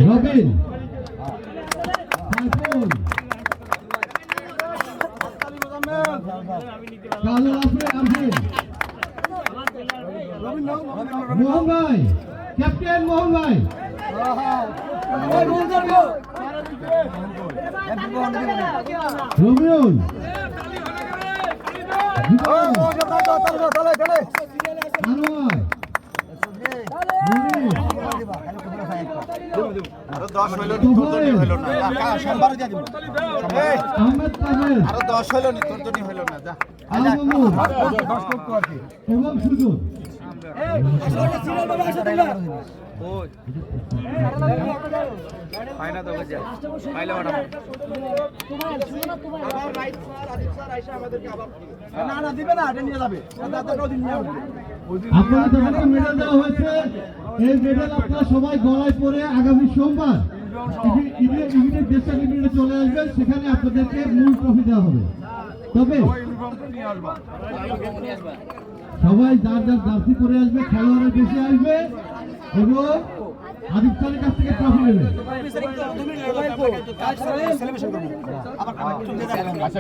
রবিন সাইফুল কালু আফরিন মোহন ভাই ক্যাপ্টেন মোহন ভাই রবিউল আরো 10 হইল নি তোর জন্য হইল না সোমবার যা দিব আহমেদ তাজের আরো 10 হইল নি তোর জন্য হইল না যা আলমুর 10 করতে আছে এবং সুজন ওই ফাইনা তো গজা পাইলা বড় আবার right sir Adib sir Ayesha আমাদেরকে আবার না না দিবে না এটা নিয়ে যাবে দাদাটাও দিন নিয়ে যাবে আপনাদের যাদেরকে মেডেল দেওয়া হয়েছে এই মেডেল আপনারা সবাই গলায় পরে আগামী সোমবার ইভিনিং দেশটা ইভিনিংয়ে চলে আসবেন, সেখানে আপনাদেরকে মূল ট্রফি দেওয়া হবে। তবে সবাই যার যার জার্সি পরে আসবে, খেলোয়াড়রা বেশি আসবে এবং আদিব স্যারের কাছ থেকে ট্রফি নেবে। আচ্ছা